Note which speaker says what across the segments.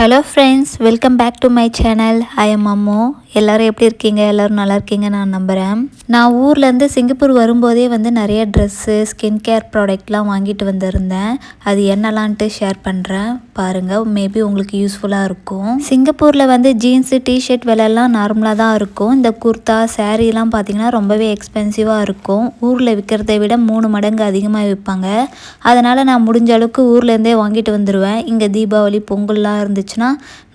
Speaker 1: Hello friends, welcome back to my channel. I am Ammu. எல்லோரும் எப்படி இருக்கீங்க? எல்லோரும் நல்லா இருக்கீங்க நான் நம்புகிறேன். நான் ஊர்லேருந்து சிங்கப்பூர் வரும்போதே நிறைய ட்ரெஸ்ஸு, ஸ்கின் கேர் ப்ராடக்ட்லாம் வாங்கிட்டு வந்திருந்தேன். அது என்னலான்ட்டு ஷேர் பண்ணுறேன் பாருங்கள். மேபி உங்களுக்கு யூஸ்ஃபுல்லாக இருக்கும். சிங்கப்பூரில் ஜீன்ஸு, டிஷர்ட் விலையெல்லாம் நார்மலாக தான் இருக்கும். இந்த குர்தா, சாரீலாம் பார்த்திங்கன்னா ரொம்பவே எக்ஸ்பென்சிவாக இருக்கும். ஊரில் விற்கிறத விட 3 மடங்கு அதிகமாக விற்பாங்க. அதனால் நான் முடிஞ்ச அளவுக்கு ஊர்லேருந்தே வாங்கிட்டு வந்துடுவேன். இங்கே தீபாவளி, பொங்கல்லாம் இருந்துச்சுன்னா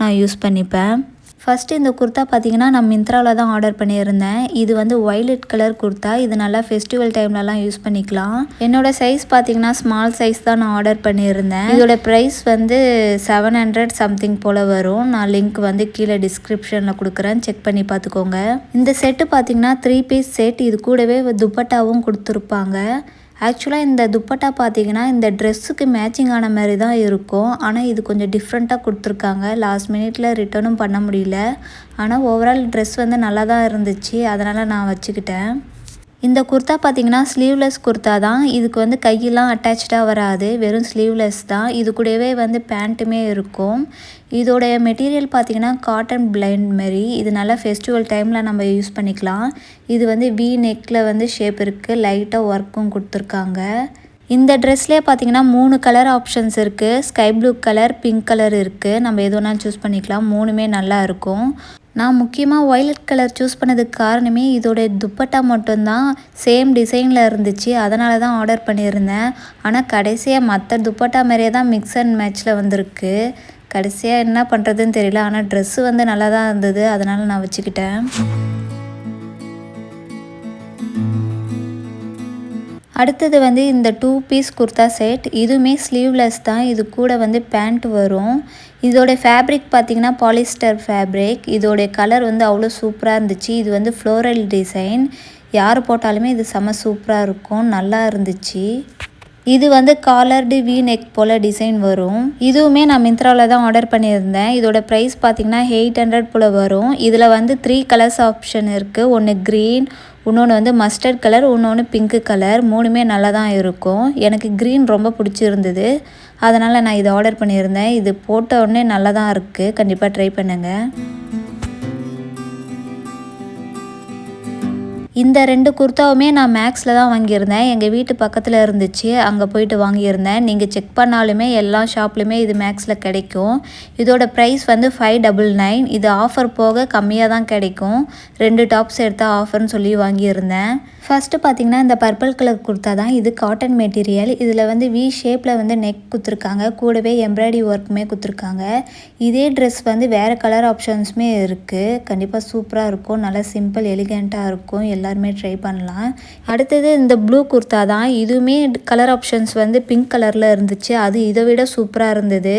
Speaker 1: நான் யூஸ் பண்ணிப்பேன். ஃபஸ்ட்டு இந்த குர்த்தா பார்த்திங்கன்னா நான் மிந்த்ராவில் தான் ஆர்டர் பண்ணியிருந்தேன். இது வயலட் கலர் குர்த்தா. இது நல்லா ஃபெஸ்டிவல் டைம்லலாம் யூஸ் பண்ணிக்கலாம். என்னோடய சைஸ் பார்த்திங்கன்னா ஸ்மால் சைஸ் தான் நான் ஆர்டர் பண்ணியிருந்தேன். இதோட ப்ரைஸ் 700 சம்திங் போல் வரும். நான் லிங்க் கீழே டிஸ்கிரிப்ஷனில் கொடுக்குறேன், செக் பண்ணி பார்த்துக்கோங்க. இந்த செட்டு பார்த்திங்கன்னா 3 பீஸ் செட். இது கூடவே துப்பட்டாவும் கொடுத்துருப்பாங்க. ஆக்சுவலாக இந்த துப்பட்டா பார்த்திங்கன்னா இந்த ட்ரெஸ்ஸுக்கு மேட்சிங் ஆன மாதிரி தான் இருக்கும். ஆனால் இது கொஞ்சம் டிஃப்ரெண்ட்டாக கொடுத்துருக்காங்க. லாஸ்ட் மினிட்ல ரிட்டர்னும் பண்ண முடியல. ஆனால் ஓவரால் ட்ரெஸ் நல்லா தான் இருந்துச்சு. அதனால் நான் வச்சுக்கிட்டேன். இந்த குர்த்தா பார்த்திங்கன்னா ஸ்லீவ்லெஸ் குர்த்தா தான். இதுக்கு கையெல்லாம் அட்டாச்சாக வராது, வெறும் ஸ்லீவ்லெஸ் தான். இது கூடவே பேண்ட்டுமே இருக்கும். இதோடைய மெட்டீரியல் பார்த்திங்கன்னா காட்டன் பிளைண்ட் மாரி. இது நல்லா ஃபெஸ்டிவல் டைமில் நம்ம யூஸ் பண்ணிக்கலாம். இது வி நெக்கில் ஷேப் இருக்குது. லைட்டாக ஒர்க்கும் கொடுத்துருக்காங்க. இந்த ட்ரெஸ்லேயே பார்த்திங்கன்னா 3 கலர் ஆப்ஷன்ஸ் இருக்குது. Sky blue colour, pink colour இருக்குது. நம்ம எது வேணாலும் சூஸ் பண்ணிக்கலாம். 3மே நல்லா இருக்கும். நான் முக்கியமாக வயலட் கலர் சூஸ் பண்ணதுக்கு காரணமே இதோட துப்பட்டா மட்டும்தான் சேம் டிசைனில் இருந்துச்சு. அதனால தான் ஆர்டர் பண்ணியிருந்தேன். ஆனால் கடைசியாக மற்ற துப்பட்டா மாதிரியே தான் மிக்ஸ் அண்ட் மேட்ச்சில் வந்திருக்கு. கடைசியாக என்ன பண்ணுறதுன்னு தெரியல. ஆனால் ட்ரெஸ்ஸு நல்லா தான் இருந்தது. அதனால் நான் வச்சுக்கிட்டேன். அடுத்தது இந்த 2 பீஸ் குர்த்தா செட். இதுவுமே ஸ்லீவ்லெஸ் தான். இது கூட பேண்ட் வரும். இதோட ஃபேப்ரிக் பார்த்திங்கன்னா பாலிஸ்டர் ஃபேப்ரிக். இதோடைய கலர் அவ்வளோ சூப்பராக இருந்துச்சு. இது ஃப்ளோரல் டிசைன். யார் போட்டாலுமே இது செம்ம சூப்பராக இருக்கும். நல்லா இருந்துச்சு. இது collared we neck pole design வரும். இதுவுமே நான் மிந்த்ராவில் தான் ஆர்டர் பண்ணியிருந்தேன். இதோட ப்ரைஸ் பார்த்திங்கன்னா 800 போல் வரும். இதில் 3 கலர்ஸ் ஆப்ஷன் இருக்குது. ஒன்று க்ரீன், இன்னொன்று மஸ்டர்ட் கலர், இன்னொன்று பிங்க்கு கலர். 3மே நல்லா தான் இருக்கும். எனக்கு க்ரீன் ரொம்ப பிடிச்சிருந்தது. அதனால் நான் இதை ஆர்டர் பண்ணியிருந்தேன். இது போட்ட உடனே நல்லா தான் இருக்குது. கண்டிப்பாக ட்ரை பண்ணுங்கள். இந்த 2 குர்த்தாவுமே நான் மேக்ஸில் தான் வாங்கியிருந்தேன். எங்கள் வீட்டு பக்கத்தில் இருந்துச்சு, அங்கே போயிட்டு வாங்கியிருந்தேன். நீங்கள் செக் பண்ணாலுமே எல்லா ஷாப்லையுமே இது மேக்ஸில் கிடைக்கும். இதோட ப்ரைஸ் 599. இது ஆஃபர் போக கம்மியாக தான் கிடைக்கும். 2 டாப்ஸ் எடுத்தால் ஆஃபர்னு சொல்லி வாங்கியிருந்தேன். ஃபஸ்ட்டு பார்த்திங்கன்னா இந்த பர்பிள் கலர் குர்த்தா தான். இது காட்டன் மெட்டீரியல். இதில் வி ஷேப்பில் நெக் குத்துருக்காங்க. கூடவே எம்ப்ராய்டரி ஒர்க்குமே குத்துருக்காங்க. இதே ட்ரெஸ் வேறு கலர் ஆப்ஷன்ஸுமே இருக்குது. கண்டிப்பாக சூப்பராக இருக்கும். நல்லா சிம்பிள் எலிகண்ட்டாக இருக்கும். எல்லாருமே ட்ரை பண்ணலாம். அடுத்தது இந்த ப்ளூ குர்த்தா தான். இதுவுமே கலர் ஆப்ஷன்ஸ் பிங்க் கலரில் இருந்துச்சு. அது இதை விட சூப்பராக இருந்தது.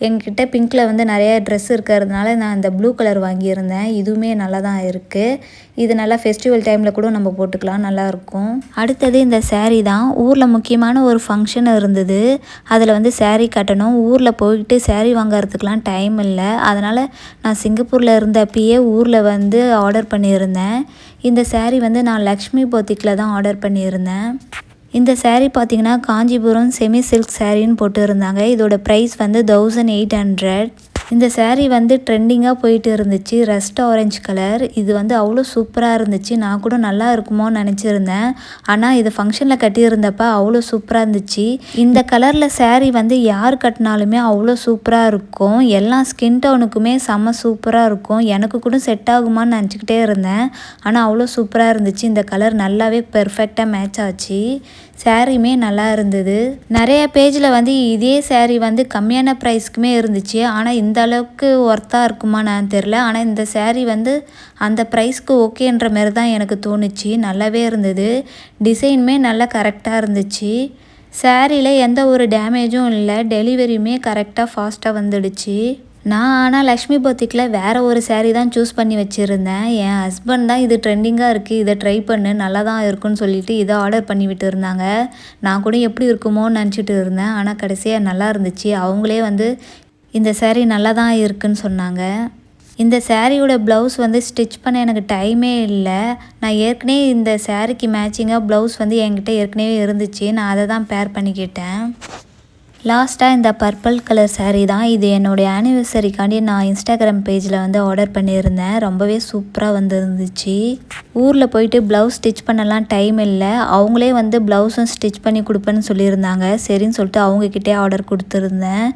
Speaker 1: எங்ககிட்ட பிங்க்கில் நிறைய ட்ரெஸ் இருக்கிறதுனால நான் இந்த ப்ளூ கலர் வாங்கியிருந்தேன். இதுவுமே நல்லா தான் இருக்குது. இது நல்லா ஃபெஸ்டிவல் டைமில் கூட நம்ம போட்டுக்கலாம், நல்லாயிருக்கும். அடுத்தது இந்த சேரீ தான். ஊரில் முக்கியமான ஒரு ஃபங்க்ஷன் இருந்தது. அதில் சேரீ கட்டணும். ஊரில் போயிட்டு சேரீ வாங்கிறதுக்கெலாம் டைம் இல்லை. அதனால் நான் சிங்கப்பூரில் இருந்தப்பயே ஊரில் ஆர்டர் பண்ணியிருந்தேன். இந்த சேரீ நான் லக்ஷ்மி பொத்திக்கில் தான் ஆர்டர் பண்ணியிருந்தேன். இந்த சேரீ பார்த்திங்கன்னா காஞ்சிபுரம் செமி சில்க் சேரீன்னு போட்டு இருந்தாங்க. இதோட ப்ரைஸ் 1800. இந்த சேரீ ட்ரெண்டிங்காக போயிட்டு இருந்துச்சு. Rust orange colour. இது அவ்வளோ சூப்பராக இருந்துச்சு. நான் கூட நல்லா இருக்குமோன்னு நினச்சிருந்தேன். ஆனால் இது ஃபங்க்ஷனில் கட்டியிருந்தப்போ அவ்வளோ சூப்பராக இருந்துச்சு. இந்த கலரில் சேரீ யார் கட்டினாலுமே அவ்வளோ சூப்பராக இருக்கும். எல்லா ஸ்கின் டோனுக்குமே செம்ம சூப்பராக இருக்கும். எனக்கு கூட செட் ஆகுமான்னு நினச்சிக்கிட்டே இருந்தேன். ஆனால் அவ்வளோ சூப்பராக இருந்துச்சு. இந்த கலர் நல்லாவே பெர்ஃபெக்டாக மேட்ச் ஆச்சு. சேரீமே நல்லா இருந்தது. நிறைய பேஜில் இதே சேரீ கம்மியான ப்ரைஸ்க்குமே இருந்துச்சு. ஆனால் இந்த அளவுக்கு ஒர்த்தாக இருக்குமா நான் தெரில. ஆனால் இந்த சேரீ அந்த ப்ரைஸ்க்கு ஓகேன்ற மாரி தான் எனக்கு தோணுச்சு. நல்லாவே இருந்தது. டிசைனுமே நல்லா கரெக்டாக இருந்துச்சு. சேரீயில் எந்த ஒரு டேமேஜும் இல்லை. டெலிவரியுமே கரெக்டாக ஃபாஸ்ட்டாக வந்துடுச்சு. நான் ஆனால் லக்ஷ்மி பொத்திக்கில் வேறு ஒரு சேரீ தான் சூஸ் பண்ணி வச்சுருந்தேன். என் ஹஸ்பண்ட் தான் இது ட்ரெண்டிங்காக இருக்குது, இதை ட்ரை பண்ணு, நல்லா தான் இருக்குன்னு சொல்லிட்டு இதை ஆர்டர் பண்ணி விட்டு இருந்தாங்க. நான் கூட எப்படி இருக்குமோன்னு நினச்சிட்டு இருந்தேன். ஆனால் கடைசியாக நல்லா இருந்துச்சு. அவங்களே இந்த சேரீ நல்லா தான் இருக்குன்னு சொன்னாங்க. இந்த சேரீயோட ப்ளவுஸ் ஸ்டிச் பண்ண எனக்கு டைமே இல்லை. நான் ஏற்கனவே இந்த சேரீக்கு மேட்சிங்காக ப்ளவுஸ் என்கிட்ட ஏற்கனவே இருந்துச்சு. நான் அதை தான் பேர் பண்ணிக்கிட்டேன். லாஸ்ட்டாக இந்த பர்பிள் கலர் saree தான். இது என்னுடைய ஆனிவர்சரிக்காண்டி நான் இன்ஸ்டாகிராம் பேஜில் வந்து ஆர்டர் பண்ணியிருந்தேன். ரொம்பவே சூப்பராக வந்துருந்துச்சு. ஊரில் போயிட்டு ப்ளவுஸ் ஸ்டிச் பண்ணலாம் டைம் இல்லை. அவங்களே வந்து ப்ளவுஸும் ஸ்டிச் பண்ணி கொடுப்பேன்னு சொல்லியிருந்தாங்க. சரின்னு சொல்லிட்டு அவங்கக்கிட்டே ஆர்டர் கொடுத்துருந்தேன்.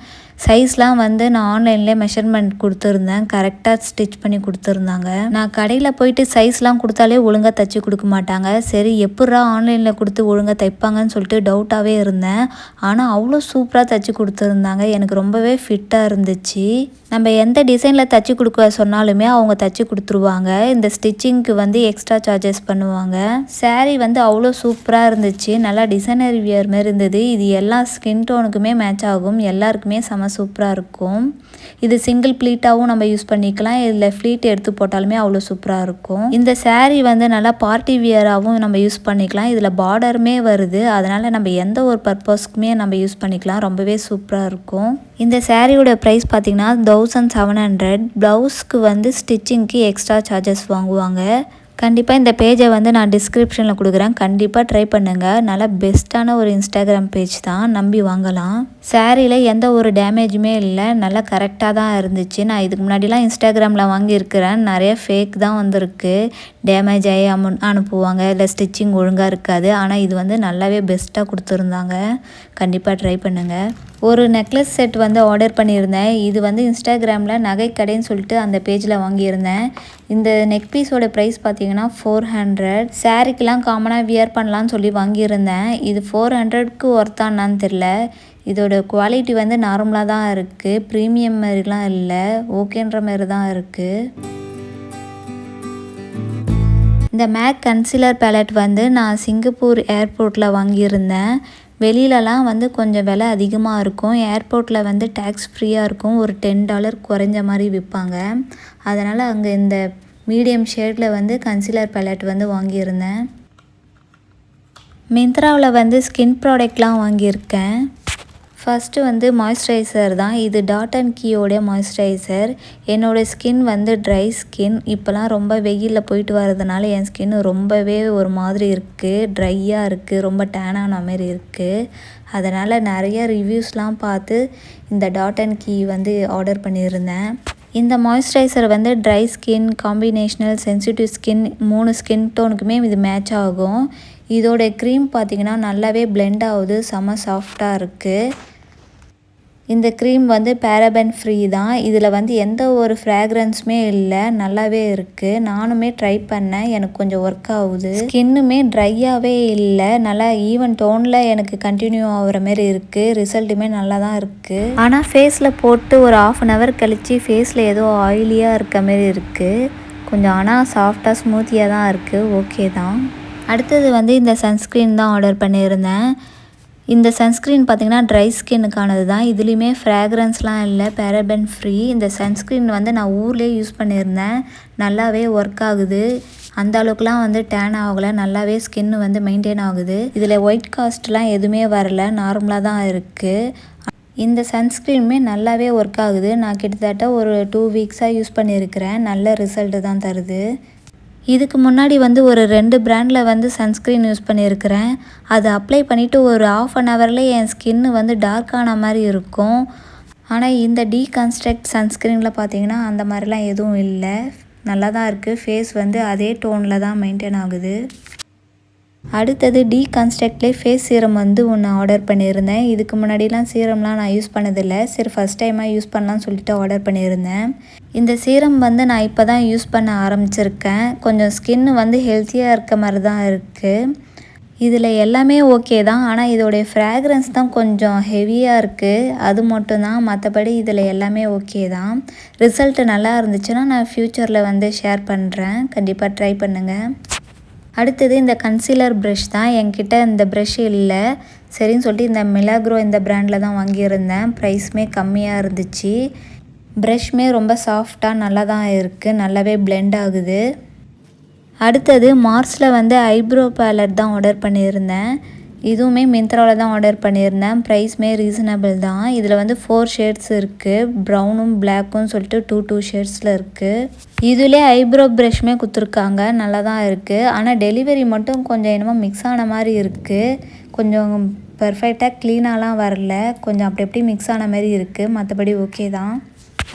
Speaker 1: சைஸ்லாம் வந்து நான் ஆன்லைன்லேயே மெஷர்மெண்ட் கொடுத்துருந்தேன். கரெக்டாக ஸ்டிச் பண்ணி கொடுத்துருந்தாங்க. நான் கடையில் போயிட்டு சைஸ்லாம் கொடுத்தாலே ஒழுங்காக தைச்சி கொடுக்க மாட்டாங்க. சரி எப்பட்றா ஆன்லைனில் கொடுத்து ஒழுங்காக தைப்பாங்கன்னு சொல்லிட்டு டவுட்டாகவே இருந்தேன். ஆனால் அவ்வளோ சூப்பராக தைச்சி கொடுத்துருந்தாங்க. எனக்கு ரொம்பவே ஃபிட்டாக இருந்துச்சு. நம்ம எந்த டிசைனில் தைச்சி கொடுக்க சொன்னாலுமே அவங்க தைச்சி கொடுத்துருவாங்க. இந்த ஸ்டிச்சிங்க்கு வந்து எக்ஸ்ட்ரா சார்ஜஸ் பண்ணுவாங்க. saree வந்து அவ்வளோ சூப்பராக இருந்துச்சு. நல்லா டிசைனர் வியர் மாதிரி இருந்தது. இது எல்லா ஸ்கின் டோனுக்குமே மேட்ச் ஆகும். எல்லாருக்குமே சூப்பராக இருக்கும். இது சிங்கிள் ப்ளீட்டாகவும் நம்ம யூஸ் பண்ணிக்கலாம். இதில் ஃப்ளீட் எடுத்து போட்டாலுமே அவ்வளோ சூப்பராக இருக்கும். இந்த saree வந்து நல்லா பார்ட்டி வியராகவும் நம்ம யூஸ் பண்ணிக்கலாம். இதில் பார்டருமே வருது. அதனால் நம்ம எந்த ஒரு பர்பஸ்க்குமே நம்ம யூஸ் பண்ணிக்கலாம். ரொம்பவே சூப்பராக இருக்கும். இந்த சாரியோட ப்ரைஸ் பார்த்திங்கன்னா 1700. ப்ளவுஸ்க்கு வந்து ஸ்டிச்சிங்க்கு எக்ஸ்ட்ரா சார்ஜஸ் வாங்குவாங்க. கண்டிப்பாக இந்த பேஜை வந்து நான் டிஸ்கிரிப்ஷனில் கொடுக்குறேன். கண்டிப்பாக ட்ரை பண்ணுங்கள். நல்லா பெஸ்ட்டான ஒரு இன்ஸ்டாகிராம் பேஜ் தான். நம்பி வாங்கலாம். சாரியில் எந்த ஒரு டேமேஜுமே இல்லை. நல்லா கரெக்டாக தான் இருந்துச்சு. நான் இதுக்கு முன்னாடிலாம் இன்ஸ்டாகிராமில் வாங்கியிருக்கிறேன். நிறைய ஃபேக் தான் வந்திருக்கு. டேமேஜ் ஆகி அனுப்புவாங்க. இல்லை ஸ்டிச்சிங் ஒழுங்காக இருக்காது. ஆனால் இது வந்து நல்லாவே பெஸ்ட்டாக கொடுத்துருந்தாங்க. கண்டிப்பாக ட்ரை பண்ணுங்கள். ஒரு நெக்லஸ் செட் வந்து ஆர்டர் பண்ணியிருந்தேன். இது வந்து இன்ஸ்டாகிராமில் நகைக்கடைன்னு சொல்லிட்டு அந்த பேஜில் வாங்கியிருந்தேன். இந்த நெக் பீஸோட ப்ரைஸ் பார்த்தீங்கன்னா 400. சாரிக்கெலாம் காமனாக வியர் பண்ணலான்னு சொல்லி வாங்கியிருந்தேன். இது 400க்கு ஒர்த்தானான்னு தெரில. இதோட குவாலிட்டி வந்து நார்மலாக தான் இருக்குது. ப்ரீமியம் மாதிரிலாம் இல்லை. ஓகேன்ற மாதிரி தான் இருக்குது. இந்த மேக் கன்சீலர் பேலட் வந்து நான் சிங்கப்பூர் ஏர்போர்ட்டில் வாங்கியிருந்தேன். வெளியிலலாம் வந்து கொஞ்சம் விலை அதிகமாக இருக்கும். ஏர்போர்ட்டில் வந்து டேக்ஸ் ஃப்ரீயாக இருக்கும். ஒரு $10 குறைஞ்ச மாதிரி விற்பாங்க. அதனால் அங்கே இந்த மீடியம் ஷேடில் வந்து கன்சீலர் பேலட் வந்து வாங்கியிருந்தேன். மிந்த்ராவில் வந்து ஸ்கின் ப்ராடக்ட்லாம் வாங்கியிருக்கேன். ஃபஸ்ட்டு வந்து மாய்ஸ்சரைசர் தான். இது டாட் அண்ட் கீயோடைய மாய்ஸ்சரைசர். என்னோடய ஸ்கின் வந்து ட்ரை ஸ்கின். இப்போலாம் ரொம்ப வெயிலில் போயிட்டு வரதுனால என் ஸ்கின் ரொம்பவே ஒரு மாதிரி இருக்குது. ட்ரையாக இருக்குது. ரொம்ப டேனான மாதிரி இருக்குது. அதனால் நிறைய ரிவ்யூஸ்லாம் பார்த்து இந்த டாட் அண்ட் கீ வந்து ஆர்டர் பண்ணியிருந்தேன். இந்த மாய்ஸ்சரைசர் வந்து dry skin, combinational, sensitive skin 3 skin டோனுக்குமே இது மேட்ச் ஆகும். இதோட க்ரீம் பார்த்திங்கன்னா நல்லாவே பிளெண்ட் ஆகுது. செம்ம சாஃப்டாக இருக்குது. இந்த க்ரீம் வந்து பேராபன் ஃப்ரீ தான். இதில் வந்து எந்த ஒரு ஃப்ராக்ரன்ஸுமே இல்லை. நல்லாவே இருக்குது. நானுமே ட்ரை பண்ணேன். எனக்கு கொஞ்சம் ஒர்க் ஆகுது. ஸ்கின்னுமே ட்ரையாகவே இல்லை. நல்லா ஈவன் டோனில் எனக்கு கண்டினியூ ஆகிற மாதிரி இருக்குது. ரிசல்ட்டுமே நல்லா தான் இருக்குது. ஆனால் ஃபேஸில் போட்டு ஒரு 1/2 hour கழித்து ஃபேஸில் ஏதோ ஆயிலியாக இருக்க மாதிரி இருக்குது. கொஞ்சம் ஆனால் சாஃப்டாக ஸ்மூத்தியாக தான் இருக்குது. ஓகே தான். அடுத்தது வந்து இந்த சன்ஸ்க்ரீன் தான் ஆர்டர் பண்ணியிருந்தேன். இந்த சன்ஸ்க்ரீன் பார்த்திங்கன்னா ட்ரை ஸ்கின்னுக்கானது தான். இதுலேயுமே ஃப்ராக்ரன்ஸ்லாம் இல்லை. பேராபன் ஃப்ரீ. இந்த சன்ஸ்க்ரீன் வந்து நான் ஊர்லேயே யூஸ் பண்ணியிருந்தேன். நல்லாவே ஒர்க் ஆகுது. அந்த அளவுக்குலாம் வந்து டேன் ஆகலை. நல்லாவே ஸ்கின்னு வந்து மெயின்டைன் ஆகுது. இதில் ஒயிட் காஸ்ட்லாம் எதுவுமே வரல. நார்மலாக தான் இருக்குது. இந்த சன்ஸ்க்ரீனுமே நல்லாவே ஒர்க் ஆகுது. நான் கிட்டத்தட்ட ஒரு 2 வீக்ஸாக யூஸ் பண்ணியிருக்கிறேன். நல்ல ரிசல்ட்டு தான் தருது. இதுக்கு முன்னாடி வந்து ஒரு 2 பிராண்டில் வந்து சன்ஸ்க்ரீன் யூஸ் பண்ணியிருக்கிறேன். அது அப்ளை பண்ணிவிட்டு ஒரு 1/2 hourலேயே என் ஸ்கின்னு வந்து டார்க்கான மாதிரி இருக்கும். ஆனால் இந்த டீகன்ஸ்ட்ரக்ட் சன்ஸ்க்ரீனில் பார்த்தீங்கன்னா அந்த மாதிரிலாம் எதுவும் இல்லை. நல்லா தான் இருக்குது. ஃபேஸ் வந்து அதே டோனில் தான் மெயின்டைன் ஆகுது. அடுத்தது டீகன்ஸ்ட்ரக்ட்லேயே ஃபேஸ் சீரம் வந்து ஒன்று ஆர்டர் பண்ணியிருந்தேன். இதுக்கு முன்னாடிலாம் சீரம்லாம் நான் யூஸ் பண்ணதில்லை. சரி ஃபஸ்ட் டைமாக யூஸ் பண்ணலான்னு சொல்லிட்டு ஆர்டர் பண்ணியிருந்தேன். இந்த சீரம் வந்து நான் இப்போ தான் யூஸ் பண்ண ஆரம்பிச்சிருக்கேன். கொஞ்சம் ஸ்கின்னு வந்து ஹெல்த்தியாக இருக்க மாதிரி தான் இருக்குது. இதில் எல்லாமே ஓகே தான். ஆனால் இதோடைய ஃப்ராக்ரன்ஸ் தான் கொஞ்சம் ஹெவியாக இருக்குது. அது மட்டும்தான். மற்றபடி இதில் எல்லாமே ஓகே தான். ரிசல்ட்டு நல்லா இருந்துச்சுன்னா நான் ஃப்யூச்சரில் வந்து ஷேர் பண்ணுறேன். கண்டிப்பாக ட்ரை பண்ணுங்கள். அடுத்தது இந்த கன்சீலர் ப்ரஷ் தான். என்கிட்ட இந்த ப்ரஷ் இல்லை. சரின்னு சொல்லிட்டு இந்த மிலாக்ரோ இந்த பிராண்டில் தான் வாங்கியிருந்தேன். ப்ரைஸுமே கம்மியாக இருந்துச்சு. ப்ரஷ்மே ரொம்ப சாஃப்டாக நல்லா தான் இருக்குது. நல்லாவே பிளெண்ட் ஆகுது. அடுத்தது மார்ஸில் வந்து ஐப்ரோ பேலட் தான் ஆர்டர் பண்ணியிருந்தேன். இதுவுமே மிந்த்ராவில் தான் ஆர்டர் பண்ணியிருந்தேன். ப்ரைஸுமே ரீசனபிள் தான். இதில் வந்து 4 ஷேட்ஸ் இருக்குது. ப்ரௌனும் பிளாக்கும் சொல்லிட்டு 2 ஷேட்ஸில் இருக்குது. இதிலே ஐப்ரோ ப்ரஷ்மே கொடுத்துருக்காங்க. நல்லா தான் இருக்குது. ஆனால் டெலிவரி மட்டும் கொஞ்சம் என்னமோ மிக்ஸ் ஆன மாதிரி இருக்குது. கொஞ்சம் பெர்ஃபெக்டாக க்ளீனாலாம் வரல, கொஞ்சம் அப்படி அப்படி மிக்ஸ் ஆன மாதிரி இருக்குது, மற்றபடி ஓகே தான்.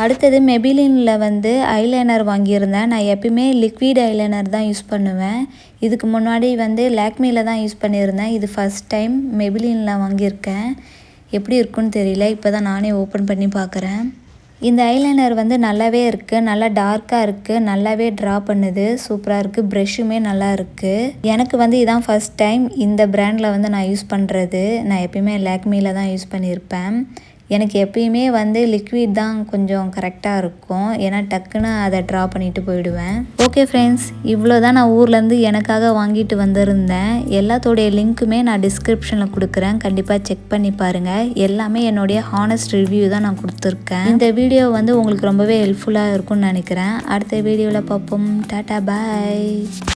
Speaker 1: அடுத்தது மெபிலினில் வந்து ஐலைனர் வாங்கியிருந்தேன். நான் எப்பயுமே லிக்விட் ஐலைனர் தான் யூஸ் பண்ணுவேன். இதுக்கு முன்னாடி வந்து லாக்மியில் தான் யூஸ் பண்ணியிருந்தேன். இது ஃபஸ்ட் டைம் மெபிலினில் வாங்கியிருக்கேன். எப்படி இருக்குன்னு தெரியல, இப்போ தான் நானே ஓப்பன் பண்ணி பார்க்குறேன். இந்த ஐலைனர் வந்து நல்லாவே இருக்குது, நல்லா டார்க்காக இருக்குது, நல்லாவே ட்ரா பண்ணுது, சூப்பராக இருக்குது. ப்ரெஷ்ஷுமே நல்லா இருக்குது. எனக்கு வந்து இதான் ஃபஸ்ட் டைம் இந்த பிராண்டில் வந்து நான் யூஸ் பண்ணுறது. நான் எப்பயுமே லாக்மியில் தான் யூஸ் பண்ணியிருப்பேன். எனக்கு எப்பயுமே வந்து லிக்விட் தான் கொஞ்சம் கரெக்டாக இருக்கும், ஏன்னா டக்குன்னு அதை ட்ரா பண்ணிட்டு போயிடுவேன். ஓகே ஃப்ரெண்ட்ஸ், இவ்வளோ தான் நான் ஊர்லேருந்து எனக்காக வாங்கிட்டு வந்திருந்தேன். எல்லாத்தோடைய லிங்க்குமே நான் டிஸ்கிரிப்ஷனில் கொடுக்குறேன், கண்டிப்பாக செக் பண்ணி பாருங்கள். எல்லாமே என்னுடைய ஹானஸ்ட் ரிவ்யூ தான் நான் கொடுத்துருக்கேன். இந்த வீடியோ வந்து உங்களுக்கு ரொம்பவே ஹெல்ப்ஃபுல்லாக இருக்கும்னு நினைக்கிறேன். அடுத்த வீடியோவில் பார்ப்போம். டாட்டா பாய்.